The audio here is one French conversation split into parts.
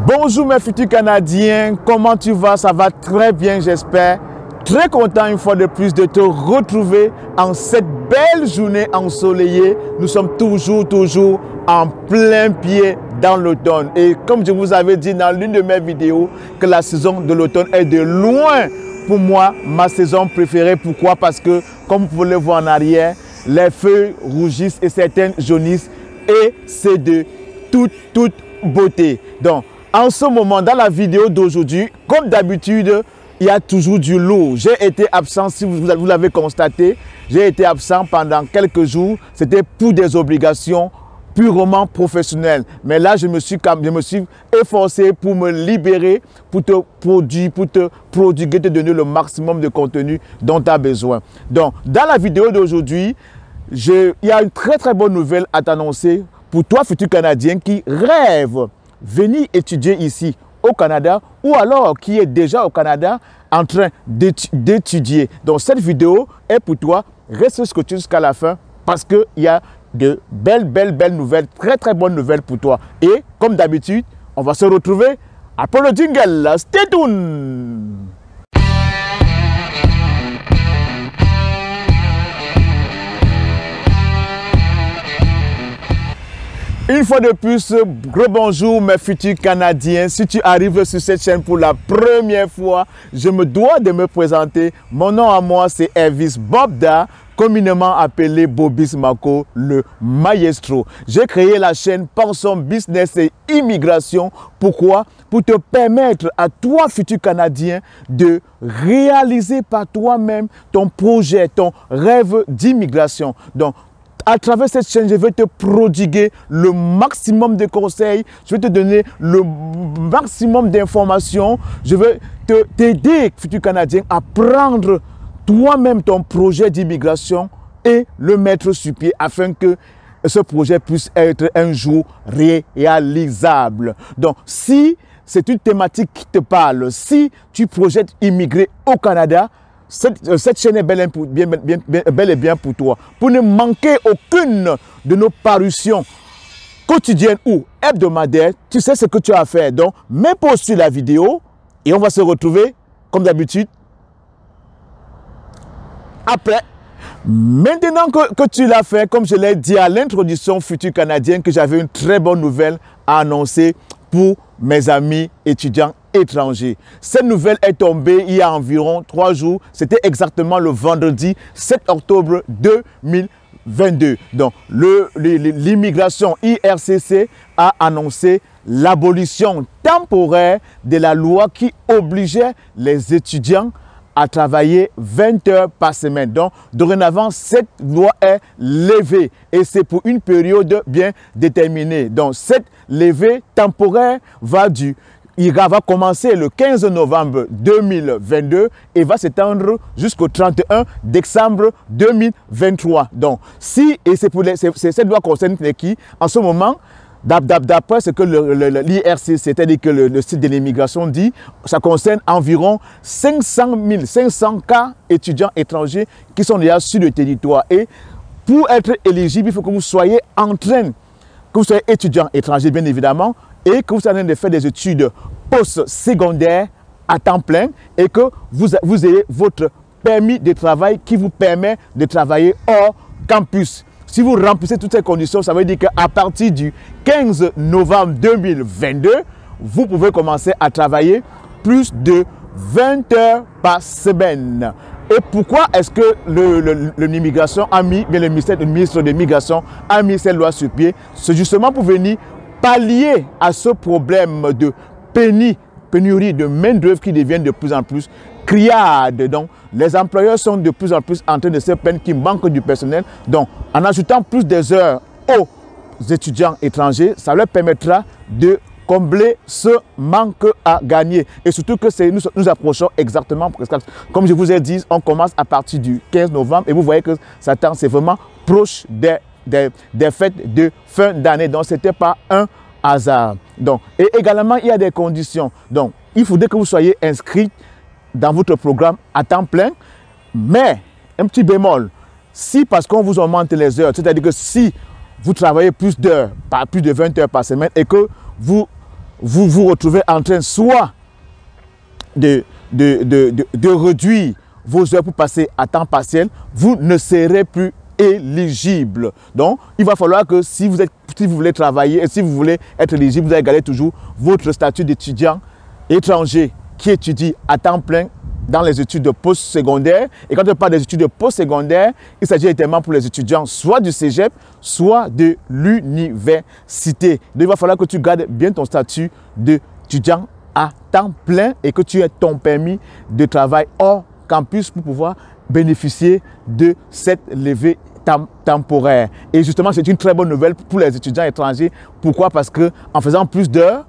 Bonjour mes futurs Canadiens, comment tu vas? Ça va très bien j'espère. Très content une fois de plus de te retrouver en cette belle journée ensoleillée. Nous sommes toujours en plein pied dans l'automne. Et comme je vous avais dit dans l'une de mes vidéos, que la saison de l'automne est de loin pour moi ma saison préférée. Pourquoi? Parce que comme vous pouvez le voir en arrière, les feuilles rougissent et certaines jaunissent. Et c'est de toute beauté. Donc, en ce moment, dans la vidéo d'aujourd'hui, comme d'habitude, il y a toujours du lourd. J'ai été absent, si vous l'avez constaté, j'ai été absent pendant quelques jours. C'était pour des obligations purement professionnelles. Mais là, je me suis efforcé pour me libérer, pour te prodiguer, te donner le maximum de contenu dont tu as besoin. Donc, dans la vidéo d'aujourd'hui, il y a une très bonne nouvelle à t'annoncer pour toi, futur Canadien, qui rêve venir étudier ici au Canada ou alors qui est déjà au Canada en train d'étudier. Donc cette vidéo est pour toi. Reste scotché jusqu'à la fin parce qu'il y a de belles nouvelles, très bonnes nouvelles pour toi. Et comme d'habitude, on va se retrouver après le jingle. Stay tuned! Une fois de plus, gros bonjour mes futurs Canadiens. Si tu arrives sur cette chaîne pour la première fois, je me dois de me présenter. Mon nom à moi, c'est Elvis Bobda, communément appelé Bobis Mako, le maestro. J'ai créé la chaîne Pension Business et Immigration. Pourquoi? Pour te permettre à toi, futur Canadien, de réaliser par toi-même ton projet, ton rêve d'immigration. Donc, à travers cette chaîne, je vais te prodiguer le maximum de conseils, je vais te donner le maximum d'informations, je vais t'aider, futur Canadien, à prendre toi-même ton projet d'immigration et le mettre sur pied afin que ce projet puisse être un jour réalisable. Donc, si c'est une thématique qui te parle, si tu projettes immigrer au Canada, cette chaîne est bel et bien pour toi. Pour ne manquer aucune de nos parutions quotidiennes ou hebdomadaires, tu sais ce que tu as à faire. Donc, mets pause sur la vidéo et on va se retrouver, comme d'habitude, après. Maintenant que tu l'as fait, comme je l'ai dit à l'introduction futur Canadien, que j'avais une très bonne nouvelle à annoncer pour mes amis étudiants étrangers. Cette nouvelle est tombée il y a environ 3 jours. C'était exactement le vendredi 7 octobre 2022. Donc, l'immigration IRCC a annoncé l'abolition temporaire de la loi qui obligeait les étudiants à travailler 20 heures par semaine. Donc, dorénavant, cette loi est levée et c'est pour une période bien déterminée. Donc, cette levée temporaire va commencer le 15 novembre 2022 et va s'étendre jusqu'au 31 décembre 2023. Donc, cette loi concerne qui, en ce moment, d'après ce que l'IRC, c'est-à-dire que le site de l'immigration dit, ça concerne environ 500 cas étudiants étrangers qui sont déjà sur le territoire. Et pour être éligible, il faut que vous soyez que vous soyez étudiant étranger, bien évidemment, et que vous soyez en train de faire des études post-secondaires à temps plein et que vous ayez votre permis de travail qui vous permet de travailler hors campus. Si vous remplissez toutes ces conditions, ça veut dire qu'à partir du 15 novembre 2022, vous pouvez commencer à travailler plus de 20 heures par semaine. Et pourquoi est-ce que l'immigration a mis, le ministre de l'immigration a mis cette loi sur pied? C'est justement pour venir pallier à ce problème de pénurie de main-d'œuvre qui devient de plus en plus criarde. Donc, les employeurs sont de plus en plus en train de se plaindre qu'il manque du personnel. Donc, en ajoutant plus des heures aux étudiants étrangers, ça leur permettra de combler ce manque à gagner. Et surtout que nous approchons exactement, comme je vous ai dit, on commence à partir du 15 novembre et vous voyez que c'est vraiment proche des fêtes de fin d'année. Donc, ce n'était pas un hasard. Donc, et également, il y a des conditions. Donc, il faudrait que vous soyez inscrit dans votre programme à temps plein, mais un petit bémol, si parce qu'on vous augmente les heures, c'est-à-dire que si vous travaillez plus d'heures, pas plus de 20 heures par semaine, et que vous vous vous retrouvez en train soit de réduire vos heures pour passer à temps partiel, vous ne serez plus éligible. Donc, il va falloir que si vous voulez travailler et si vous voulez être éligible, vous allez garder toujours votre statut d'étudiant étranger qui étudie à temps plein dans les études de post-secondaire. Et quand on parle des études de post-secondaire, il s'agit également pour les étudiants soit du cégep, soit de l'université. Donc, il va falloir que tu gardes bien ton statut d'étudiant à temps plein et que tu aies ton permis de travail hors campus pour pouvoir bénéficier de cette levée temporaire. Et justement, c'est une très bonne nouvelle pour les étudiants étrangers. Pourquoi? Parce qu'en faisant plus d'heures,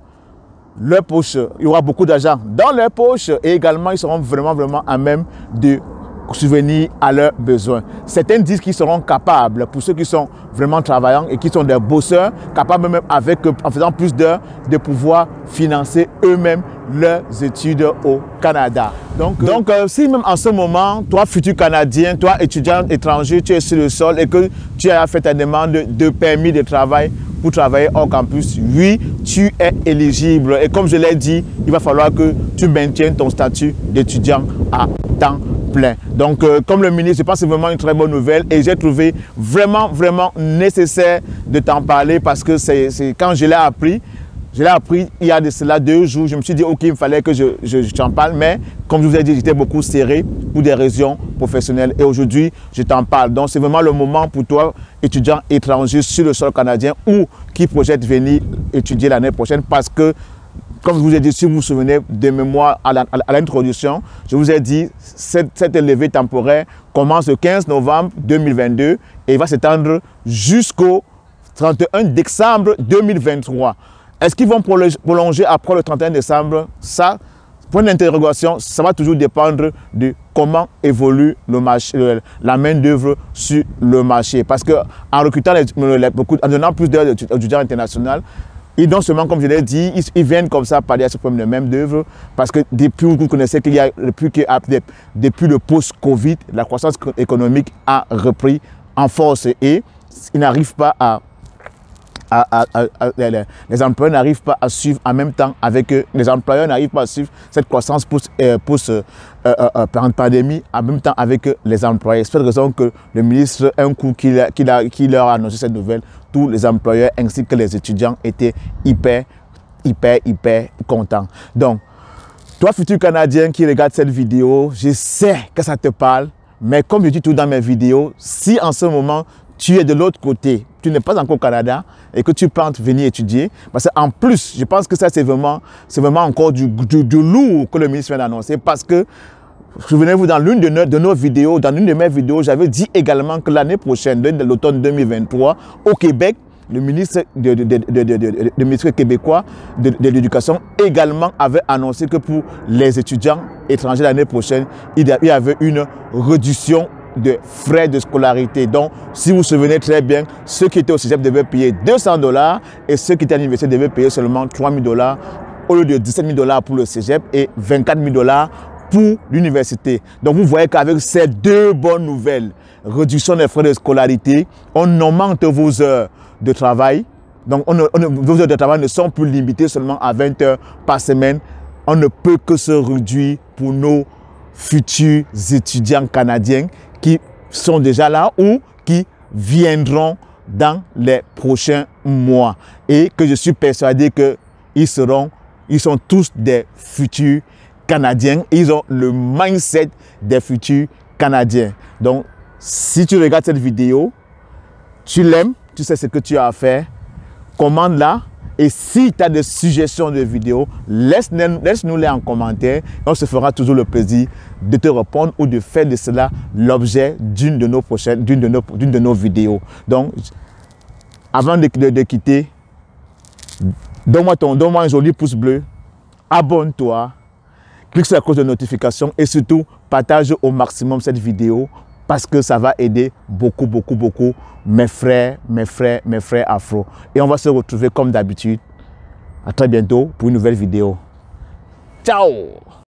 leur poche, il y aura beaucoup d'argent dans leur poche et également, ils seront vraiment à même de subvenir à leurs besoins. Certains disent qu'ils seront capables, pour ceux qui sont vraiment travaillants et qui sont des bosseurs, capables même en faisant plus d'heures, de pouvoir financer eux-mêmes leurs études au Canada. Donc si même en ce moment, toi futur Canadien, toi étudiant étranger, tu es sur le sol et que tu as fait ta demande de permis de travail pour travailler hors campus, oui, tu es éligible. Et comme je l'ai dit, il va falloir que tu maintiennes ton statut d'étudiant à temps plein. Donc, comme le ministre, je pense que c'est vraiment une très bonne nouvelle et j'ai trouvé vraiment nécessaire de t'en parler parce que c'est quand je l'ai appris il y a de cela 2 jours, je me suis dit, ok, il fallait que je t'en parle, mais comme je vous ai dit, j'étais beaucoup serré pour des raisons professionnelles et aujourd'hui, je t'en parle. Donc, c'est vraiment le moment pour toi, étudiant étranger sur le sol canadien ou qui projette venir étudier l'année prochaine parce que, comme je vous ai dit, si vous vous souvenez de mémoire à l'introduction, je vous ai dit, cette levée temporaire commence le 15 novembre 2022 et va s'étendre jusqu'au 31 décembre 2023. Est-ce qu'ils vont prolonger après le 31 décembre? Ça, point d'interrogation, ça va toujours dépendre de comment évolue le marché, la main-d'œuvre sur le marché. Parce qu'en recrutant en donnant plus d'heures d'étudiants internationaux, et non seulement, comme je l'ai dit, ils viennent comme ça parler à ce problème de main-d'œuvre. Parce que depuis, vous connaissez qu'il y a depuis le post-Covid, la croissance économique a repris en force et ils n'arrivent pas les employeurs n'arrivent pas à suivre en même temps avec eux. Les employeurs n'arrivent pas à suivre cette croissance post-pandémie en même temps avec les employés. C'est pour cette raison que le ministre, un coup qui leur a annoncé cette nouvelle, tous les employeurs ainsi que les étudiants étaient hyper contents. Donc, toi, futur Canadien qui regarde cette vidéo, je sais que ça te parle, mais comme je dis tout dans mes vidéos, si en ce moment, tu es de l'autre côté, tu n'es pas encore au Canada et que tu penses venir étudier, parce qu'en plus, je pense que ça c'est vraiment encore du lourd que le ministre vient d'annoncer parce que, souvenez-vous, dans l'une de nos vidéos, dans l'une de mes vidéos, j'avais dit également que l'année prochaine, de l'automne 2023, au Québec, le ministre québécois de l'éducation également avait annoncé que pour les étudiants étrangers l'année prochaine, il y avait une réduction de frais de scolarité. Donc, si vous vous souvenez très bien, ceux qui étaient au cégep devaient payer 200 $ et ceux qui étaient à l'université devaient payer seulement 3 000 $ au lieu de 17 000 $ pour le cégep et 24 000 $ pour l'université. Donc, vous voyez qu'avec ces 2 bonnes nouvelles, réduction des frais de scolarité, on augmente vos heures de travail. Donc, vos heures de travail ne sont plus limitées seulement à 20 heures par semaine. On ne peut que se réduire pour nos futurs étudiants canadiens qui sont déjà là ou qui viendront dans les prochains mois. Et que je suis persuadé qu'ils sont tous des futurs Canadiens. Ils ont le mindset des futurs Canadiens. Donc, si tu regardes cette vidéo, tu l'aimes, tu sais ce que tu as à faire, commande-la. Et si tu as des suggestions de vidéos, laisse-nous-les en commentaire. On se fera toujours le plaisir de te répondre ou de faire de cela l'objet d'une de nos vidéos. Donc, avant de quitter, donne-moi un joli pouce bleu, abonne-toi, clique sur la cloche de notification et surtout partage au maximum cette vidéo parce que ça va aider beaucoup mes frères afro. Et on va se retrouver comme d'habitude. À très bientôt pour une nouvelle vidéo. Ciao!